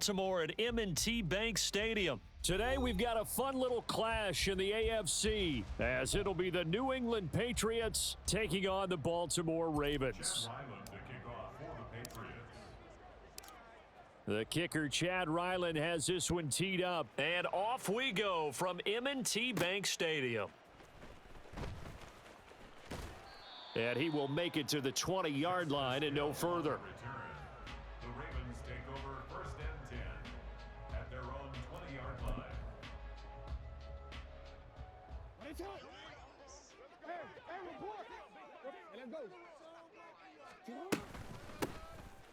Baltimore at M&T Bank Stadium. Today we've got a fun little clash in the AFC as it'll be the New England Patriots taking on the Baltimore Ravens. The kicker, Chad Ryland, has this one teed up. And off we go from M&T Bank Stadium. And he will make it to the 20-yard line and no further. The Ravens take over 1st and 10 at their own 20-yard line.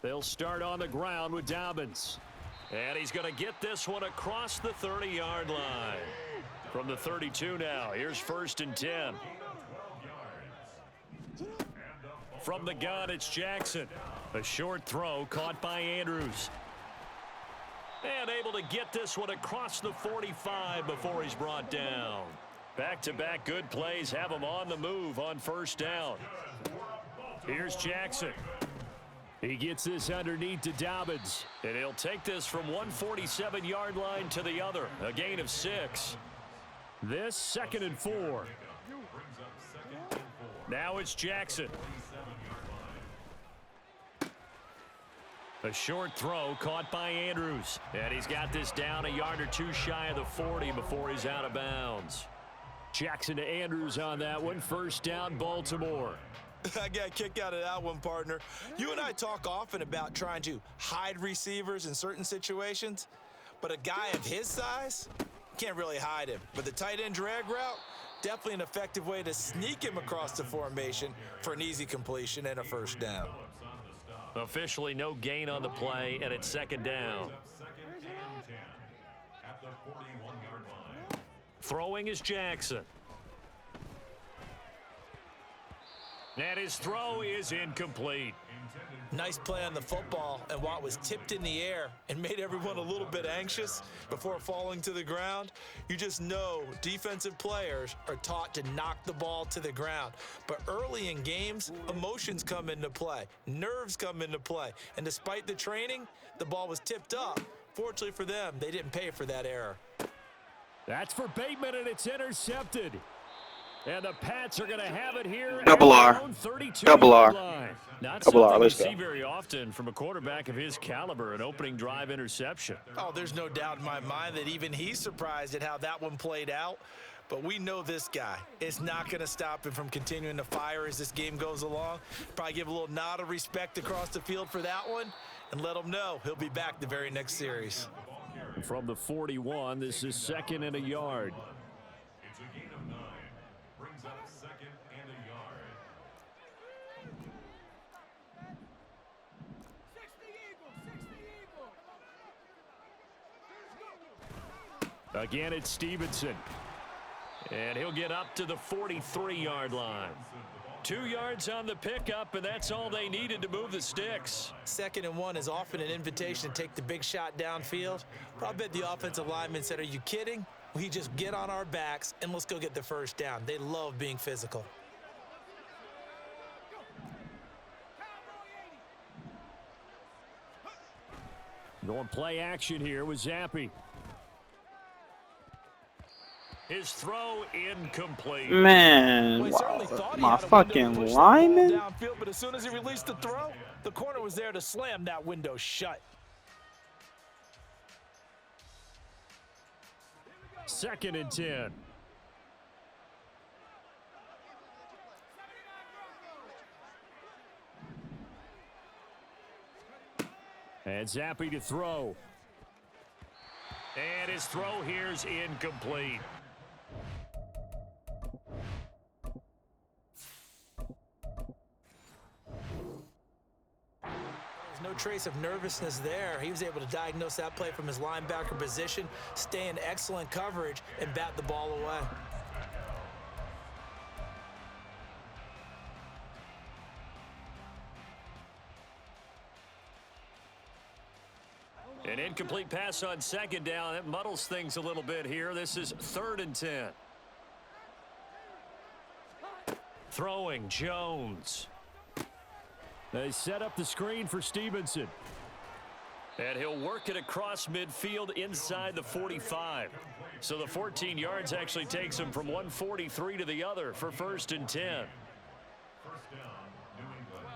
They'll start on the ground with Dobbins. And he's going to get this one across the 30-yard line. From the 32 now, here's 1st and 10. From the gun, it's Jackson. A short throw caught by Andrews. And able to get this one across the 45 before he's brought down. Back-to-back good plays have him on the move on 1st down. Here's Jackson. He gets this underneath to Dobbins. And he'll take this from 147-yard line to the other. A gain of 6. This 2nd and 4. Now it's Jackson. A short throw caught by Andrews. And he's got this down a yard or two shy of the 40 before he's out of bounds. Jackson to Andrews on that one. 1st down, Baltimore. I got a kick out of that one, partner. You and I talk often about trying to hide receivers in certain situations, but a guy of his size can't really hide him. But the tight end drag route, definitely an effective way to sneak him across the formation for an easy completion and a 1st down. Officially no gain on the play, and it's 2nd down. 2nd and 10 at the 41-yard line. Throwing is Jackson. And his throw is incomplete. Nice play on the football, and while it was tipped in the air and made everyone a little bit anxious before falling to the ground, you just know defensive players are taught to knock the ball to the ground. But early in games, emotions come into play, nerves come into play, and despite the training, the ball was tipped up. Fortunately for them, they didn't pay for that error. That's for Bateman, and it's intercepted. And the Pats are going to have it here. Double R. Double R. Not Double R. something you Let's go. see very often from a quarterback of his caliber, an opening drive interception. Oh, there's no doubt in my mind that even he's surprised at how that one played out. But we know this guy is not going to stop him from continuing to fire as this game goes along. Probably give a little nod of respect across the field for that one and let him know he'll be back the very next series. From the 41, this is 2nd and a yard. It's a gain of 9. Brings up 2nd and a yard. Again, it's Stevenson. And he'll get up to the 43-yard line. 2 yards on the pickup, and that's all they needed to move the sticks. 2nd and 1 is often an invitation to take the big shot downfield. But I bet the offensive lineman said, "Are you kidding? We just get on our backs and let's go get the 1st down." They love being physical. Going play action here with Zappi. His throw incomplete. Man, Well, he certainly wow. thought he My had a window to fucking push the ball lineman? downfield, but as soon as he released the throw, the corner was there to slam that window shut. 2nd and 10. And Zappi to throw. And his throw here's incomplete. There's no trace of nervousness there. He was able to diagnose that play from his linebacker position, stay in excellent coverage, and bat the ball away. An incomplete pass on 2nd down. It muddles things a little bit here. This is 3rd and 10. Throwing, Jones. They set up the screen for Stevenson. And he'll work it across midfield inside the 45. So the 14 yards actually takes him from 143 to the other for 1st and 10. First down, New England.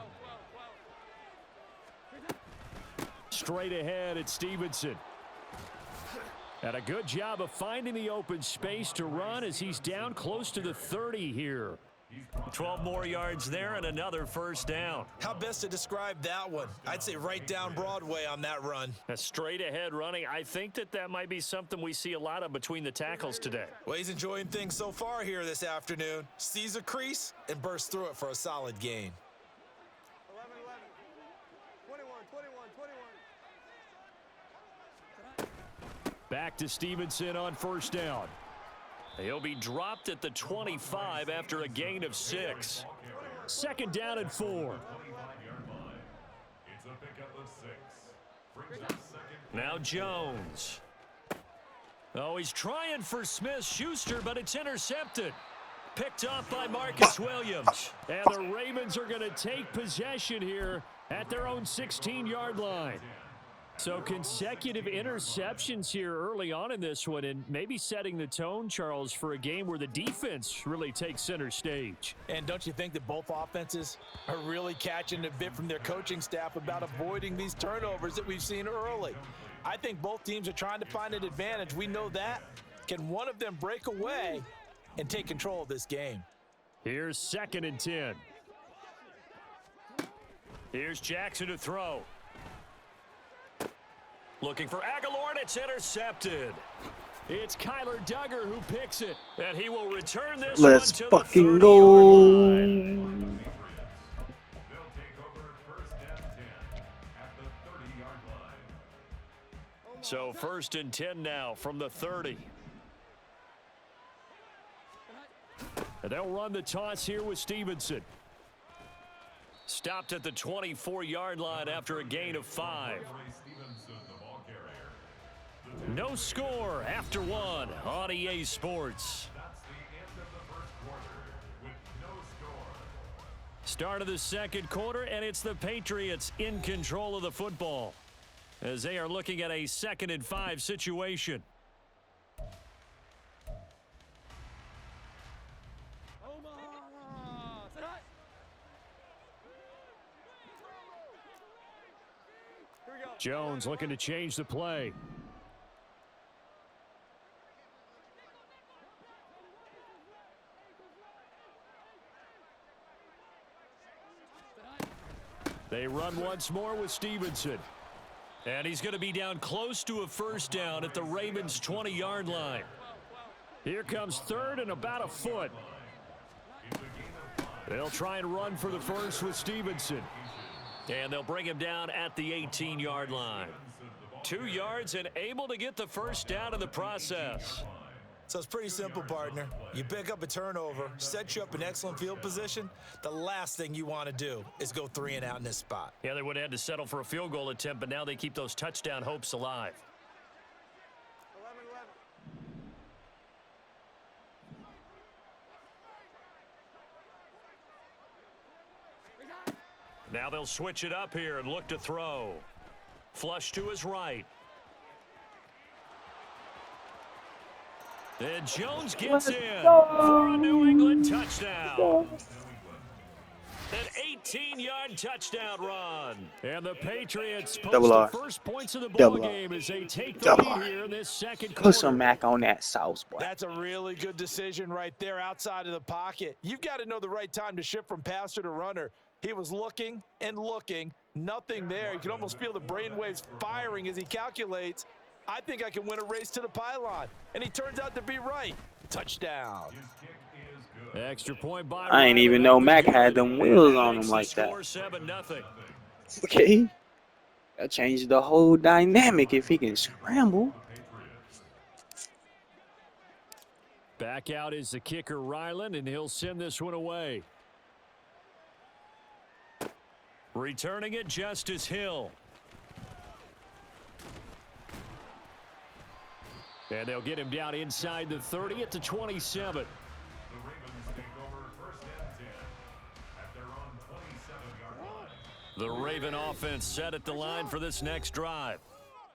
Straight ahead at Stevenson. And a good job of finding the open space to run as he's down close to the 30 here. 12 more yards there and another 1st down. How best to describe that one? I'd say right down Broadway on that run. A straight ahead running. I think that might be something we see a lot of between the tackles today. Well, he's enjoying things so far here this afternoon. Sees a crease and bursts through it for a solid gain. 11, 21, 21. Back to Stevenson on 1st down. He'll be dropped at the 25 after a gain of 6. 2nd down and 4. 25-yard line. It's a pickup of 6. Brings up 2nd. Now Jones. Oh, he's trying for Smith-Schuster, but it's intercepted. Picked off by Marcus Williams. And the Ravens are going to take possession here at their own 16-yard line. So consecutive interceptions here early on in this one, and maybe setting the tone, Charles, for a game where the defense really takes center stage. And don't you think that both offenses are really catching a bit from their coaching staff about avoiding these turnovers that we've seen early? I think both teams are trying to find an advantage. We know that. Can one of them break away and take control of this game? Here's 2nd and 10. Here's Jackson to throw. Looking for Aguilar, and it's intercepted. It's Kyler Duggar who picks it. And he will return this Let's one to fucking the 30-yard line. go. They'll take over 1st and 10 at the 30-yard line. So 1st and 10 now from the 30. And they'll run the toss here with Stevenson. Stopped at the 24-yard line after a gain of 5. Ray Stevenson, the ball carrier. No score after 1 on EA Sports. That's the end of the 1st quarter with no score. Start of the 2nd quarter, and it's the Patriots in control of the football as they are looking at a 2nd and 5 situation. Jones looking to change the play. They run once more with Stevenson. And he's going to be down close to a 1st down at the Ravens' 20-yard line. Here comes 3rd and about a foot. They'll try and run for the 1st with Stevenson. And they'll bring him down at the 18-yard line. 2 yards and able to get the 1st down in the process. So it's pretty simple, partner. You pick up a turnover, set you up in excellent field position. The last thing you want to do is go 3 and out in this spot. Yeah, they would have had to settle for a field goal attempt, but now they keep those touchdown hopes alive. 11, 11. Now they'll switch it up here and look to throw. Flush to his right. And Jones gets in for a New England touchdown. An 18-yard touchdown run. And the Patriots post Double R. the first points of the Double ball R. game as they take the Double lead R. here in this 2nd Put some quarter. mac on that sauce, boy. That's a really good decision right there outside of the pocket. You've got to know the right time to shift from passer to runner. He was looking and looking, nothing there. You can almost feel the brainwaves firing as he calculates, I think I can win a race to the pylon. And he turns out to be right. Touchdown. His kick is good. Extra point by I ain't even know Mac had them wheels on him like that. Score 7-0. Okay. That changed the whole dynamic if he can scramble. Back out is the kicker, Ryland, and he'll send this one away. Returning it, Justice Hill. And they'll get him down inside the 30 at the 27. The Ravens take over 1st and 10 at their own 27-yard line. The Raven offense set at the line for this next drive.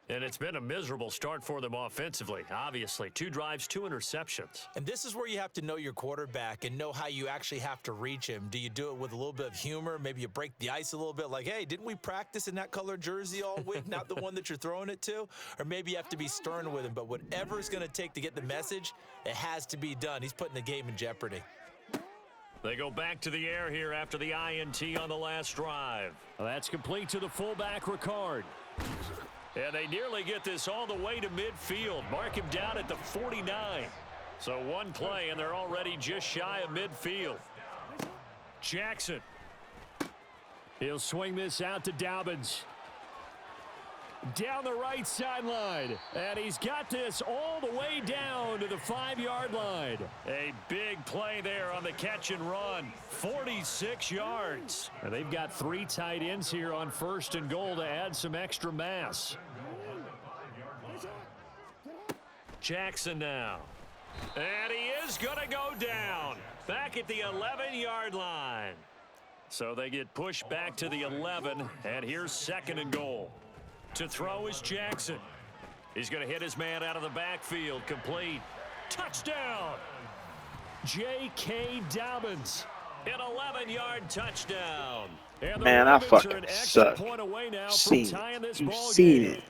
And it's been a miserable start for them offensively, obviously. 2 drives, 2 interceptions. And this is where you have to know your quarterback and know how you actually have to reach him. Do you do it with a little bit of humor? Maybe you break the ice a little bit, like, hey, didn't we practice in that color jersey all week, not the one that you're throwing it to? Or maybe you have to be stern with him. But whatever it's going to take to get the message, it has to be done. He's putting the game in jeopardy. They go back to the air here after the INT on the last drive. Well, that's complete to the fullback, Ricard. And they nearly get this all the way to midfield. Mark him down at the 49. So one play, and they're already just shy of midfield. Jackson. He'll swing this out to Dobbins. Down the right sideline. And he's got this all the way down to the 5-yard line. A big play there on the catch and run. 46 yards. And they've got 3 tight ends here on 1st and goal to add some extra mass. Jackson now. And he is going to go down. Back at the 11-yard line. So they get pushed back to the 11. And here's 2nd and goal. To throw is Jackson. He's going to hit his man out of the backfield. Complete. Touchdown. J.K. Dobbins. An 11-yard touchdown. And the Man, I Ravens are fucking an extra suck. point away now from Seen tying this it. You've ball seen game. it.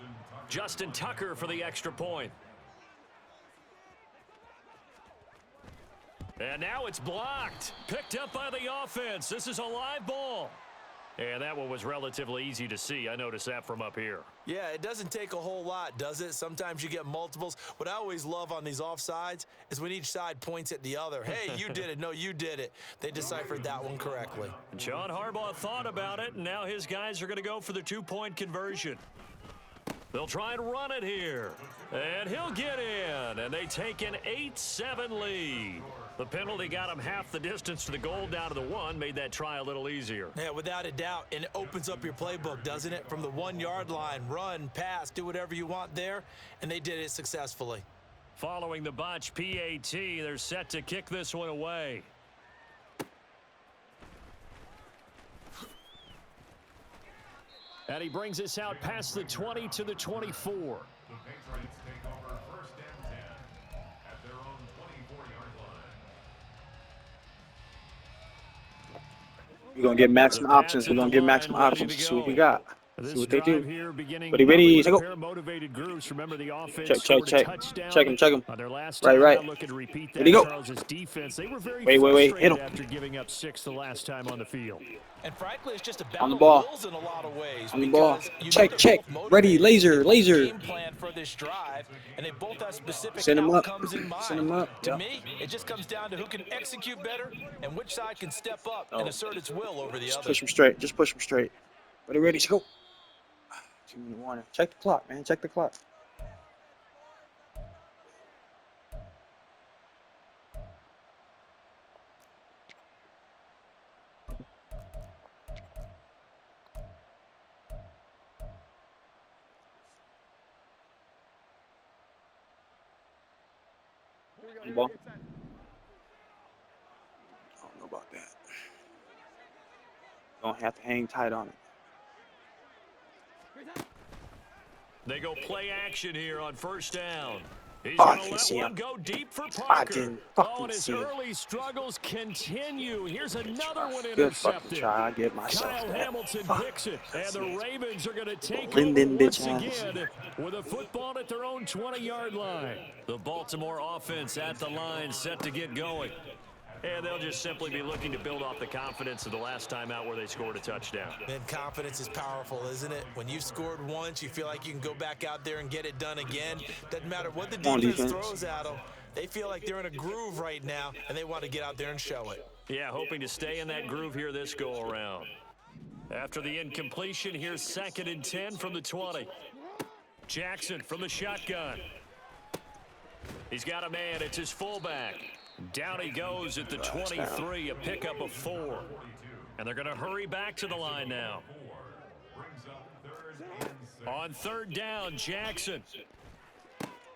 Justin Tucker for the extra point. And now it's blocked. Picked up by the offense. This is a live ball. And that one was relatively easy to see. I noticed that from up here. Yeah, it doesn't take a whole lot, does it? Sometimes you get multiples. What I always love on these offsides is when each side points at the other. Hey, you did it. No, you did it. They deciphered that one correctly. John Harbaugh thought about it, and now his guys are going to go for the 2-point conversion. They'll try and run it here. And he'll get in. And they take an 8-7 lead. The penalty got him half the distance to the goal down to the 1, made that try a little easier. Yeah, without a doubt. And it opens up your playbook, doesn't it? From the 1-yard line, run, pass, do whatever you want there. And they did it successfully. Following the botch PAT, they're set to kick this one away. And he brings us out past the 20 to the 24. The Patriots take over 1st and 10 at their own 24-yard line. We're going to get maximum options. We're going to get maximum options. See what we got. See what they do. But he ready? Check out. Motivated groups. Remember the offense. Check. Check him. On their last Right. Looking to repeat that. Ready, go. Charles's defense. They were very Wait. Hit him. after giving up 6 the last time on the field. And frankly, it's just a On battle the of ball. wills in a lot of ways. On the ball. because you know Check. they're both Ready. motivated. Laser. Game plan for this drive, and they both have specific Send 'em up. outcomes in mind. Send 'em up. To Yep. me, it just comes down to who can execute better and which side can step up and assert its will over the Just other. push him straight. Just push him straight. Ready. Go. 2-minute warning. Check the clock, man. Check the clock. On the ball. I don't know about that. Don't have to hang tight on it. They go play action here on 1st down. He's Oh, I going to didn't let see one him. go deep for I Parker. didn't Oh, fucking and his see it. early struggles continue. Here's another one Good fucking intercepted. try. I get myself Kyle that. Hamilton picks it, and the Ravens are going to take Linden over once bitch ass. again with a football at their own 20-yard line. The Baltimore offense at the line, set to get going. And they'll just simply be looking to build off the confidence of the last time out where they scored a touchdown. Man, confidence is powerful, isn't it? When you've scored once, you feel like you can go back out there and get it done again. Doesn't matter what the on, defense defense. throws at them. They feel like they're in a groove right now, and they want to get out there and show it. Yeah, hoping to stay in that groove here this go-around. After the incompletion, here's 2nd and 10 from the 20. Jackson from the shotgun. He's got a man. It's his fullback. Down he goes at the 23, a pickup of 4. And they're going to hurry back to the line now. On 3rd down, Jackson.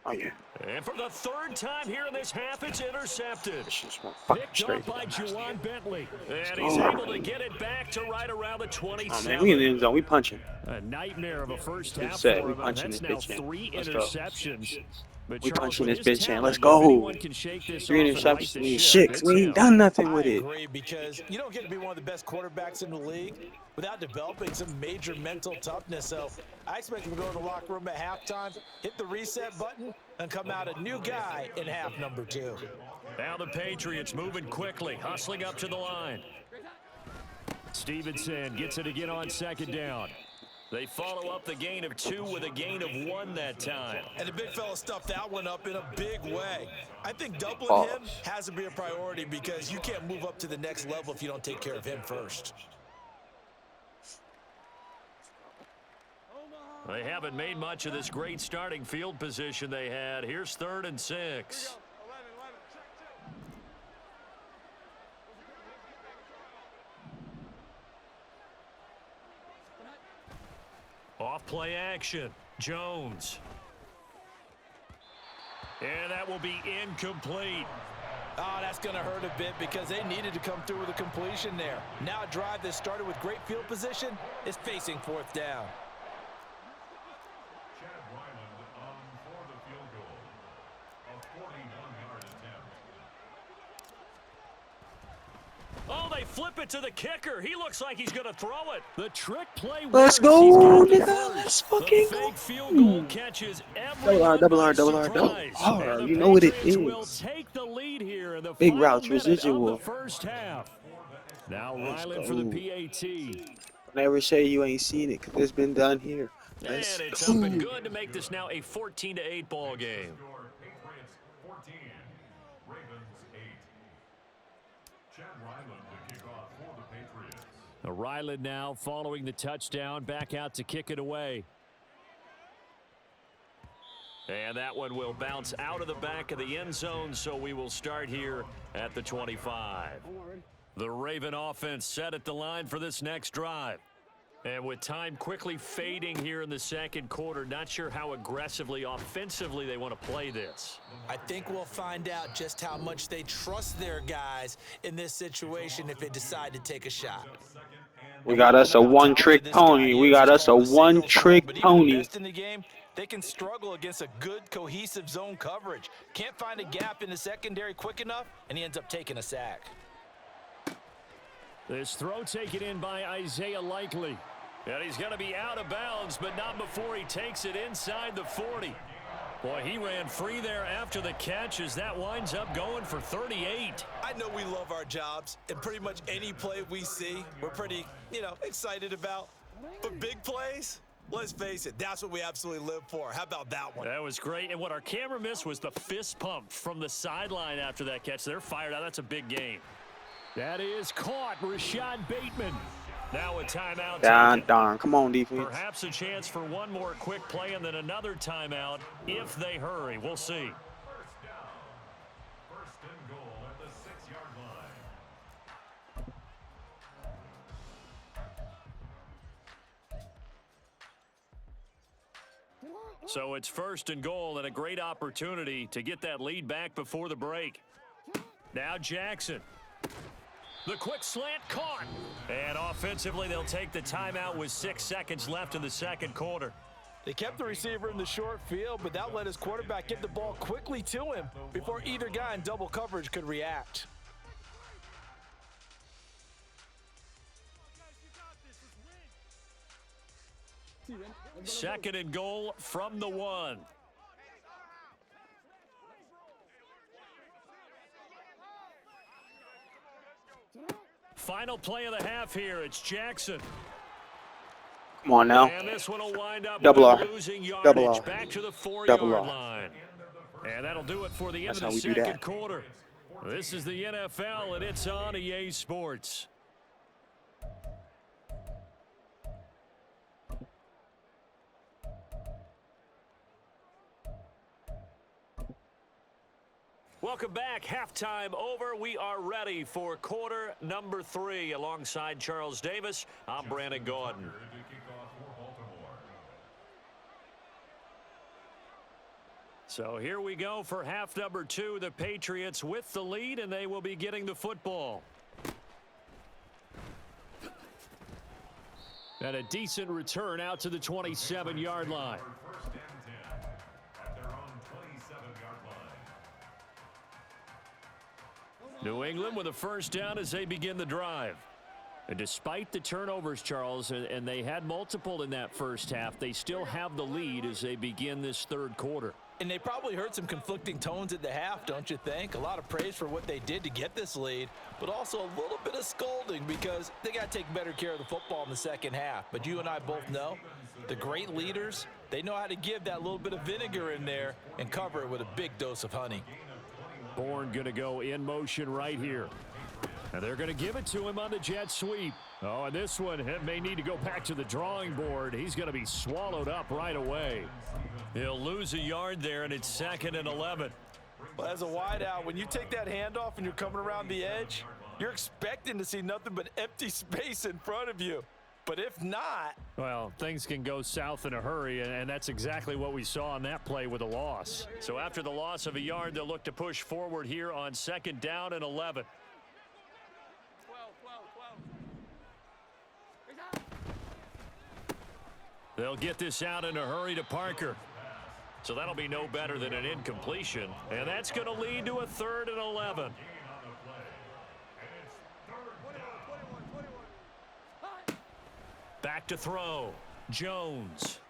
Oh, yeah. And for the third time here in this half, it's intercepted. This shit's my fucking Picked straight. up by Juwan Bentley. And he's Oh. able to get it back to right around the 27. Oh, man, we in the end zone. We punching. A nightmare of a first half set. for We him. punching That's this now bitch in. 3 Let's go. interceptions. But We Charles, punching with this his bitch in. talent, Let's if go. anyone can shake this 3 off and right interceptions. the We need ship, 6. it's We ain't him. done nothing I with it. agree, because you don't get to be one of the best quarterbacks in the league without developing some major mental toughness. So I expect him to go in the locker room at halftime, hit the reset button, and come out a new guy in half number 2. Now the Patriots moving quickly, hustling up to the line. Stevenson gets it again on second down. They follow up the gain of 2 with a gain of 1 that time. And the big fella stuffed that one up in a big way. I think doubling Pause. him has to be a priority, because you can't move up to the next level if you don't take care of him first. They haven't made much of this great starting field position they had. Here's 3rd and 6. 11, 11. Check. Off play action. Jones. And that will be incomplete. Oh, that's going to hurt a bit, because they needed to come through with a completion there. Now a drive that started with great field position is facing 4th down. Chad Ryland for the field goal. A 41-yard attempt. Oh, they flip it to the kicker. He looks like he's going to throw it. The trick play Let's works. go, He's got the nigga. first. Let's The fucking fake go. field goal catches Double R, everyone double by R, double R, double surprise. R. And the You know what it Patriots will is. take the lead here in the Big final routes, minute residual. of the first half. Now Ryland for the PAT. Never say you ain't seen it, 'cause it's been done here. And Let's it's up and go. good to make this now a 14-8 ball game. Score Patriots 14, Ravens 8. Chad Ryland to kick off for the Patriots. Ryland now following the touchdown, back out to kick it away. And that one will bounce out of the back of the end zone, so we will start here at the 25. The Raven offense set at the line for this next drive. And with time quickly fading here in the second quarter, not sure how aggressively, offensively they want to play this. I think we'll find out just how much they trust their guys in this situation if they decide to take a shot. We got us a one-trick pony. We got us a one-trick pony. Best in the game, they can struggle against a good cohesive zone coverage. Can't find a gap in the secondary quick enough, and he ends up taking a sack. This throw taken in by Isaiah Likely. And he's going to be out of bounds, but not before he takes it inside the 40. Boy, he ran free there after the catch as that winds up going for 38. I know we love our jobs, and pretty much any play we see, we're pretty, excited about. But big plays, let's face it, that's what we absolutely live for. How about that one? That was great. And what our camera missed was the fist pump from the sideline after that catch. They're fired out. That's a big game. That is caught. Rashad Bateman. Now a timeout. Darn. Come on, defense. Perhaps a chance for one more quick play and then another timeout if they hurry. We'll see. First down. First and goal at the 6-yard line. So it's first and goal and a great opportunity to get that lead back before the break. Now Jackson. The quick slant caught. And offensively, they'll take the timeout with 6 seconds left in the second quarter. They kept the receiver in the short field, but that let his quarterback get the ball quickly to him before either guy in double coverage could react. Second and goal from the 1. Final play of the half here. It's Jackson. Come on now. And this one will wind up Double with R. losing yardage Double R. back to the 4-yard Double R. line. And that'll do it for the end That's of how the we do second that. quarter. This is the NFL, and it's on EA Sports. Welcome back. Halftime over. We are ready for quarter number 3. Alongside Charles Davis, I'm Brandon Gaudin. To kick off for Baltimore. So here we go for half number 2. The Patriots with the lead, and they will be getting the football. And a decent return out to the 27-yard line. First and 10 at their own 27-yard line. New England with a first down as they begin the drive. And despite the turnovers, Charles, and they had multiple in that first half, they still have the lead as they begin this third quarter. And they probably heard some conflicting tones at the half, don't you think? A lot of praise for what they did to get this lead, but also a little bit of scolding because they got to take better care of the football in the second half. But you and I both know the great leaders, they know how to give that little bit of vinegar in there and cover it with a big dose of honey. Bourne going to go in motion right here. And they're going to give it to him on the jet sweep. Oh, and this one may need to go back to the drawing board. He's going to be swallowed up right away. He'll lose a yard there, and it's 2nd and 11. Well, as a wideout, when you take that handoff and you're coming around the edge, you're expecting to see nothing but empty space in front of you. But if not, well, things can go south in a hurry, and that's exactly what we saw on that play with a loss. So after the loss of a yard, they'll look to push forward here on 2nd down and 11. They'll get this out in a hurry to Parker. So that'll be no better than an incompletion. And that's going to lead to a 3rd and 11. Back to throw. Jones.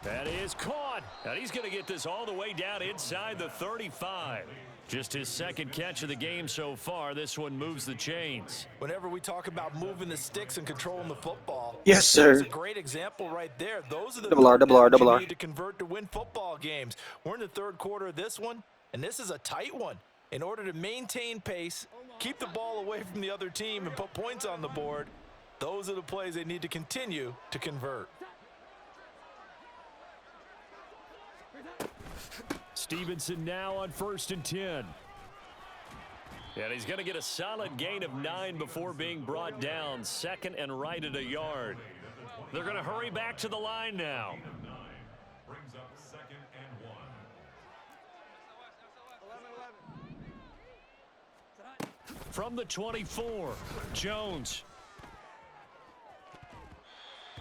That is caught. And he's going to get this all the way down inside the 35. Just his second catch of the game so far. This one moves the chains. whenever we talk about moving the sticks and controlling the football, Yes, sir. It's a great example right there. Those are the Double R, double R, double R. you need to convert to win football games. We're in the third quarter of this one, and this is a tight one. In order to maintain pace, keep the ball away from the other team, and put points on the board, those are the plays they need to continue to convert. Stevenson now on 1st and 10. And he's going to get a solid gain of 9 before being brought down. 2nd and right at a yard. They're going to hurry back to the line now. Brings up 2nd and 1. From the 24, Jones.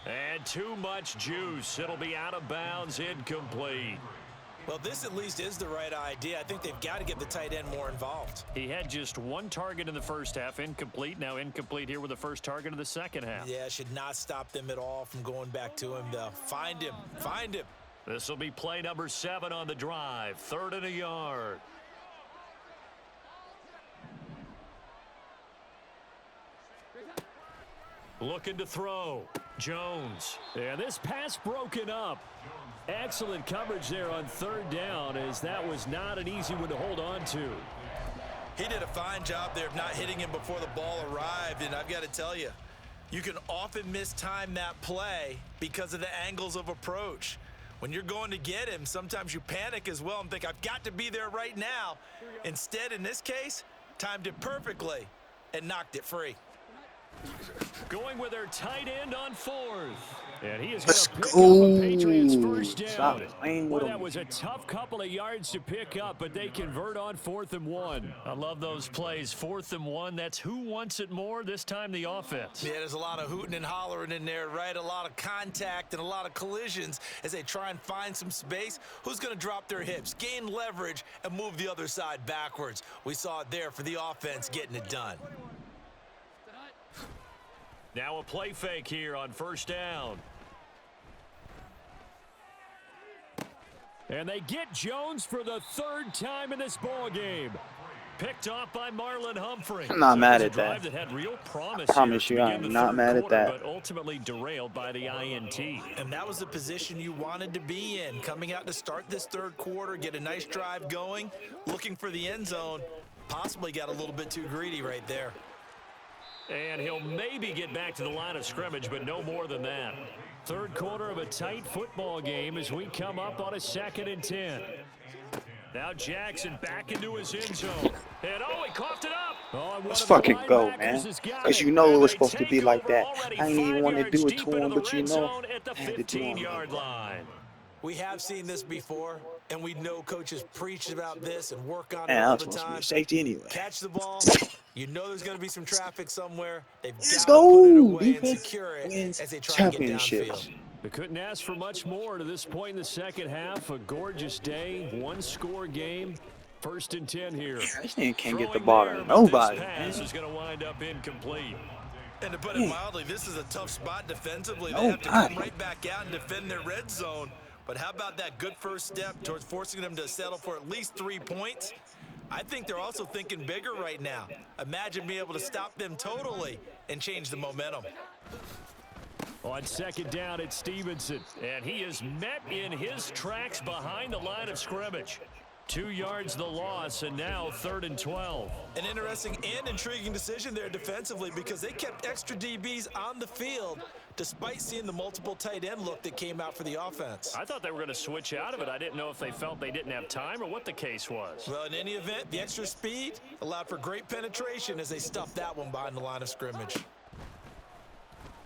And too much juice. It'll be out of bounds, incomplete. Well, this at least is the right idea. I think they've got to get the tight end more involved. He had just 1 target in the first half, incomplete. Now incomplete here with the first target of the second half. Yeah, should not stop them at all from going back to him, though. Find him. Find him. This will be play number 7 on the drive. 3rd and a yard. Looking to throw. Jones. And this pass broken up. Excellent coverage there on 3rd down, as that was not an easy one to hold on to. He did a fine job there of not hitting him before the ball arrived, and I've got to tell you, you can often mistime that play because of the angles of approach. When you're going to get him, sometimes you panic as well and think, I've got to be there right now. Instead, in this case, timed it perfectly and knocked it free. Going with their tight end on 4th. And he is Let's going to pick go. up a Patriots first down. Stop playing with Boy, him. that was a tough couple of yards to pick up, but they convert on 4th and 1. I love those plays. 4th and 1. That's who wants it more, this time the offense. Yeah, there's a lot of hooting and hollering in there, right? A lot of contact and a lot of collisions as they try and find some space. Who's going to drop their hips, gain leverage, and move the other side backwards? We saw it there for the offense getting it done. Now a play fake here on 1st down. And they get Jones for the 3rd time in this ball game. Picked off by Marlon Humphrey. I'm not mad at Drive that. that had real promise I promise here you, to I begin am the not third mad at quarter, that. But ultimately derailed by the INT. And that was the position you wanted to be in. Coming out to start this third quarter, get a nice drive going, looking for the end zone. Possibly got a little bit too greedy right there. And he'll maybe get back to the line of scrimmage, but no more than that. Third quarter of a tight football game as we come up on a 2nd and 10. Now Jackson back into his end zone. And he coughed it up. Oh, Let's fucking go, man. Because you know it was supposed to be like that. I ain't even want to do it to him, but you know, At the I had to do him. 15-yard line. We have seen this before. and we know coaches preach about this and work on it Man, I all was the supposed to be time. a safety anyway. Catch the ball. You know there's going to be some traffic somewhere. They've Let's got to put it go. away and Defense secure it wins as they try and get championships. downfield. They couldn't ask for much more to this point in the second half. A gorgeous day, one-score game. 1st and 10 here. This nigga can't get the Throwing ball there, to but nobody. This pass is going to wind up incomplete. And to put it mildly, this is a tough spot defensively. They Oh, have to come my. right back out and defend their red zone. But how about that good first step towards forcing them to settle for at least 3 points? I think they're also thinking bigger right now. Imagine being able to stop them totally and change the momentum. On 2nd down, it's Stevenson. And he is met in his tracks behind the line of scrimmage. 2 yards the loss, and now 3rd and 12. An interesting and intriguing decision there defensively because they kept extra DBs on the field despite seeing the multiple tight end look that came out for the offense. I thought they were going to switch out of it. I didn't know if they felt they didn't have time or what the case was. Well, in any event, the extra speed allowed for great penetration as they stuffed that one behind the line of scrimmage.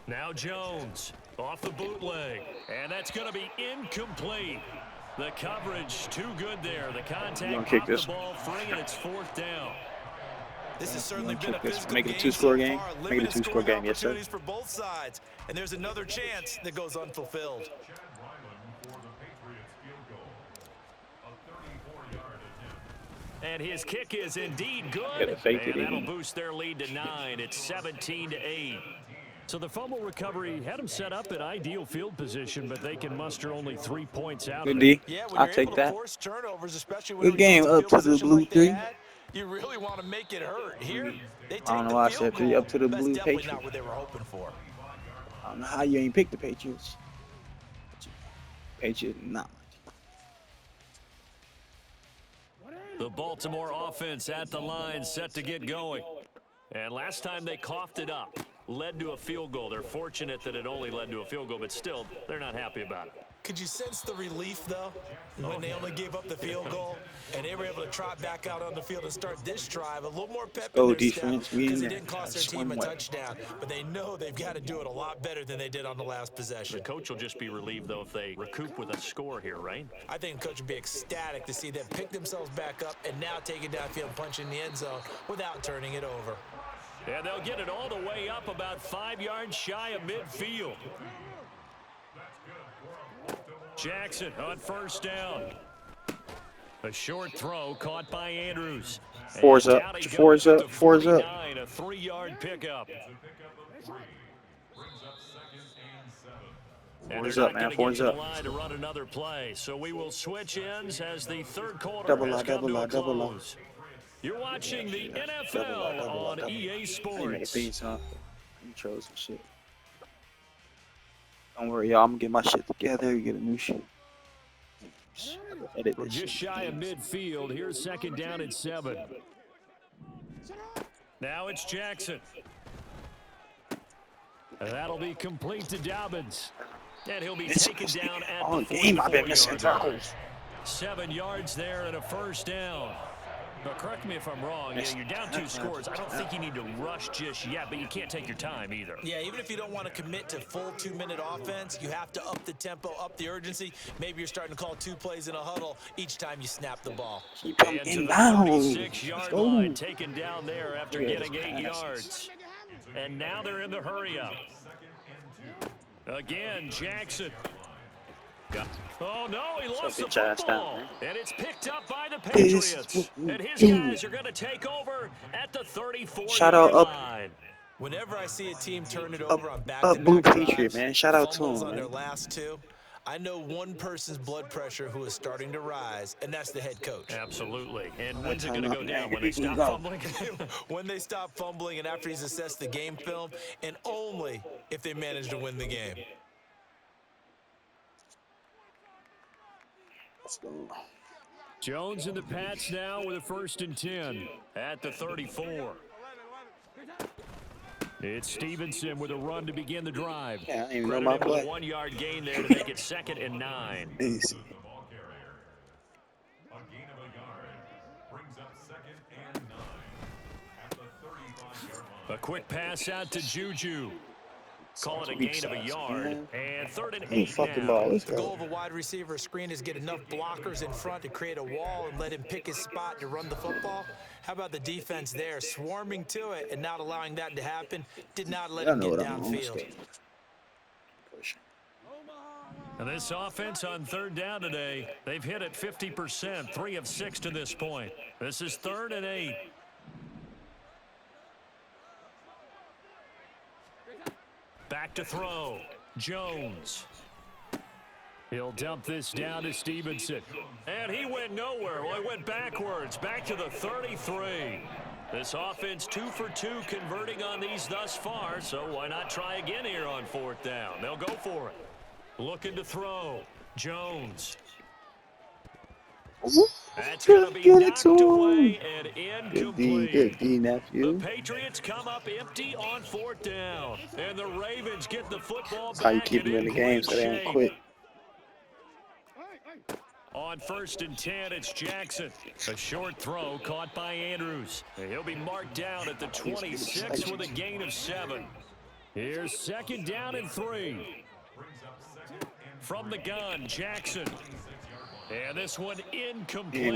Now Jones off the bootleg, and that's going to be incomplete. The coverage too good there. The contact kick popped this. the ball free, and it's 4th down. This has certainly Check been a this. physical Make it a game two-score so game. far. Make it a Limited two-score scoring game, yes, sir. opportunities for both sides, and there's another chance that goes unfulfilled. Chad Ryland for the Patriots field goal. A 34-yard attempt. And his kick is indeed Gotta good, fake it and that'll in. boost their lead to 9. It's 17-8. So the fumble recovery had them set up in ideal field position, but they can muster only 3 points out Good of D. it. Yeah, when I'll you're take able that. to force turnovers, especially Good when game, you're in up to the position blue like they 3. had, you really want to make it hurt. Here, they take I don't know the why I field said 3 goal. up to the That's blue definitely Patriots. not what they were hoping for. I don't know how you ain't picked the Patriots. Patriots, nah. The Baltimore offense at the line, set to get going. And last time they coughed it up, led to a field goal. They're fortunate that it only led to a field goal, but still, they're not happy about it. Could you sense the relief, though, when they only gave up the field goal and they were able to trot back out on the field and start this drive? A little more pep in Go their defense, step we because in it there. didn't cost their Just team a one way. touchdown. But they know they've got to do it a lot better than they did on the last possession. The coach will just be relieved, though, if they recoup with a score here, right? I think the coach would be ecstatic to see them pick themselves back up and now take it downfield and punch in the end zone without turning it over. And they'll get it all the way up about 5 yards shy of midfield. Jackson on 1st down. A short throw caught by Andrews. And Forza, down he goes Forza, to Forza. 49, a 3-yard pickup. It's a pickup of 3. Brings up 2nd and 7. And Fours they're up, not man, gonna fours get to up. the line to run another play. So we will switch ends as the 3rd quarter Double has up, come double to a up, double up. close. You're watching the Double up, NFL double up, on double EA I need to make a Sports. theme song. Intros and shit. Don't worry, y'all. I'm gonna get my shit together. Get a new shit. Edit We're this just shit. shy of midfield. Here's 2nd down at 7. Now it's Jackson. And that'll be complete to Dobbins. And he'll be It's taken down at all the game. I've been missing 44-yard line. tackles. 7 yards there and a 1st down. Now, correct me if I'm wrong. Missed You're down 2 tackles. scores. I don't think you need to rush just yet, but you can't take your time either. Yeah, even if you don't want to commit to full 2-minute offense, you have to up the tempo, up the urgency. Maybe you're starting to call 2 plays in a huddle each time you snap the ball. Keep them And to the inbound. 36-yard Let's line, go. taken down there after Look at getting his 8 passes. yards. And now they're in the hurry up. Again, Jackson. Oh, no, he lost the bitch ass football. down, And it's picked up by the This Patriots. is what we And his do. guys are going to take over at the 34-yard Shout out up. line. Whenever I see a team turn it over on Blue back-to-back Patriot, drives, man. Shout out to fumbles him, on man. their last 2, I know one person's blood pressure who is starting to rise, and that's the head coach. Absolutely. And when's it time going to up, go man. down? When they Here we stop go. fumbling? When they stop fumbling and after he's assessed the game film, and only if they manage to win the game. Let's go. Jones and the Pats now with a 1st and 10. At the 34. It's Stevenson with a run to begin the drive. Yeah, I didn't even know Credit my him with a play. 1-yard gain there to make it 2nd and 9. Easy. The ball carrier. A gain of a yard. Brings up 2nd and 9. At the 35-yard line. A quick pass out to Juju. Call it a Weak gain of a sauce, yard. man. And 3rd and Give me 8 fucking now. ball. Let's The goal go. of a wide receiver screen is get enough blockers in front to create a wall and let him pick his spot to run the football. How about the defense there, swarming to it and not allowing that to happen? Did not let Y'all him know get what I'm on. Let's downfield. go. Push. And this offense on 3rd down today, they've hit it 50%, 3 of 6 to this point. This is 3rd and 8. Back to throw. Jones. He'll dump this down to Stevenson. And he went nowhere. Well, he went backwards, back to the 33. This offense 2 for 2 converting on these thus far, so why not try again here on 4th down? They'll go for it. Looking to throw. Jones. That's going to be Get it knocked to him. away and Good D, incomplete. good D, The nephew. Patriots come up empty on 4th down. And the Ravens get the football That's how you back keep and them in the game so they don't shape. quit. On 1st and 10, it's Jackson. A short throw caught by Andrews. He'll be marked down at the 26 with a gain of 7. Here's 2nd down and 3. From the gun, Jackson. And this one He ain't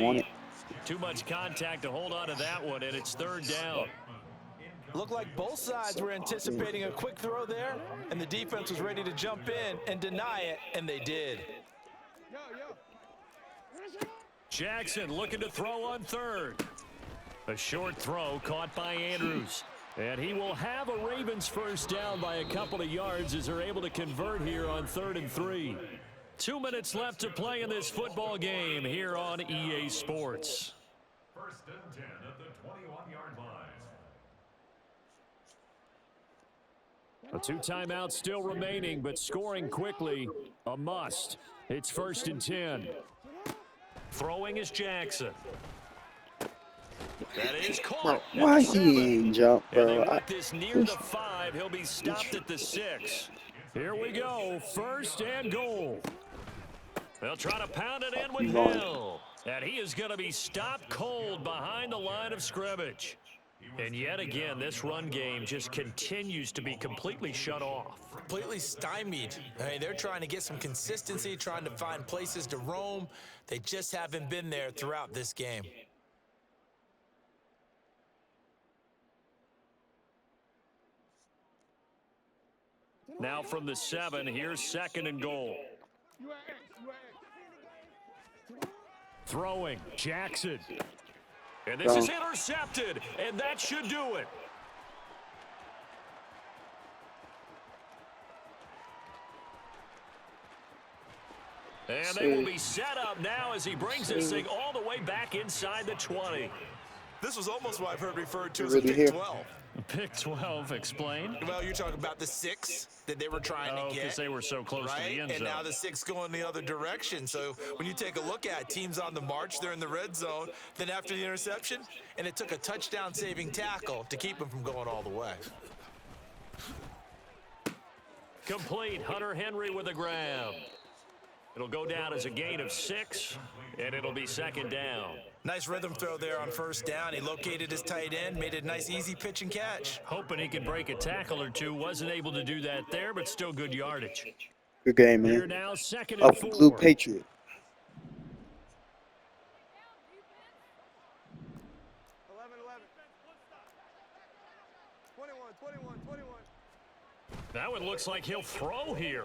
want incomplete. it. Too much contact to hold on to that one, and it's 3rd down. Looked like both sides were anticipating a quick throw there, and the defense was ready to jump in and deny it, and they did. Jackson looking to throw on 3rd. A short throw caught by Andrews. And he will have a Ravens 1st down by a couple of yards as they're able to convert here on 3rd and 3. 2 minutes left to play in this football game here on EA Sports. 1st and 10 at the 21-yard line. A 2 timeouts still remaining, but scoring quickly, a must. It's 1st and 10. Throwing is Jackson. That is Bro, caught. why he ain't jump, And they bro? want this near the 5. He'll be stopped at the 6. Here we go, 1st and goal. They'll try to pound it in with You wrong. Hill. And he is going to be stopped cold behind the line of scrimmage. And yet again, this run game just continues to be completely shut off. Completely stymied. I mean, they're trying to get some consistency, trying to find places to roam. They just haven't been there throughout this game. Now from the 7, here's 2nd and goal. Throwing, Jackson. And this is intercepted, and that should do it. And they will be set up now as he brings this thing all the way back inside the 20. This was almost what I've heard referred to You as a really Big here? 12. Pick 12, explain. Well, you're talking about the 6 that they were trying Oh, to because get. they were so close to the Right, end and zone. now the 6 going the other direction. So when you take a look at teams on the march, they're in the red zone. Then after the interception, and it took a touchdown-saving tackle to keep them from going all the way. Complete. Hunter Henry with the grab. It'll go down as a gain of 6, and it'll be 2nd down. Nice rhythm throw there on 1st down. He located his tight end, made it a nice, easy pitch and catch. Hoping he could break a tackle or two. Wasn't able to do that there, but still good yardage. Good game, Here man. now, 2nd and Up 4. Blue Patriot. 21. That one looks like he'll throw here.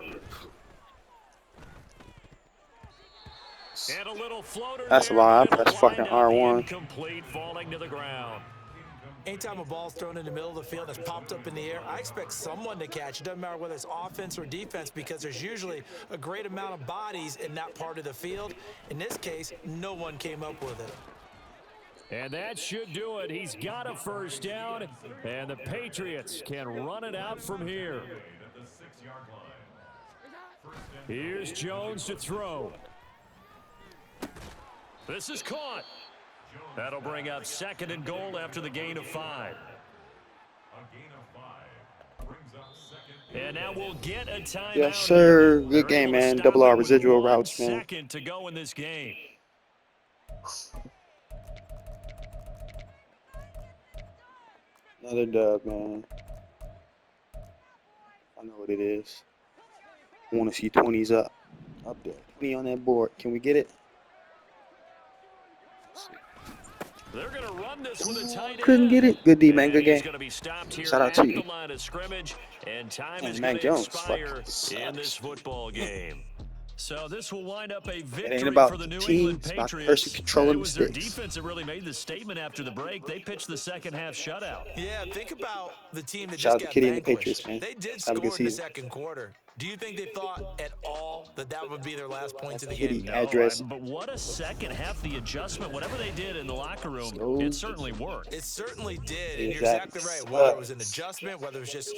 And a little floater. That's there, a lie. I but it'll pressed fucking wind up R1. Incomplete, falling to the ground. Anytime a ball's thrown in the middle of the field that's popped up in the air, I expect someone to catch. It doesn't matter whether it's offense or defense because there's usually a great amount of bodies in that part of the field. In this case, no one came up with it. And that should do it. He's got a 1st down, and the Patriots can run it out from here. Here's Jones to throw. This is caught. That'll bring up 2nd and goal after the gain of 5. And now we'll get a timeout. Yes, sir. They're Good game, able to man. stop Double it R with residual 1 routes, man. second to go in this game. Another dub, man. I know what it is. I want to see 20s up there. 20 on that board. Can we get it? They're going to run this with a tight end. Couldn't get it. Good D, man. Good And he's game. going to be stopped here Shout out at to you. the line of scrimmage, and time And is Mac going to Jones expire fucking sucks. in this football game. So this will wind up a It victory ain't about for the New teams, England it's about the Patriots. person controlling It the was their sticks. defense that really made the statement after the break. They pitched the second half shutout. Yeah, think about the team that Shout out just to got Kitty and the vanquished. Patriots, man. They did Have a score good in the season. second quarter. Do you think they thought at all that that would be their last points of the Kitty game? address. But what a second half, the adjustment, whatever they did in the locker room, So- it certainly worked. It certainly did, and you're Exactly. exactly right. Whether it was an adjustment, whether it was just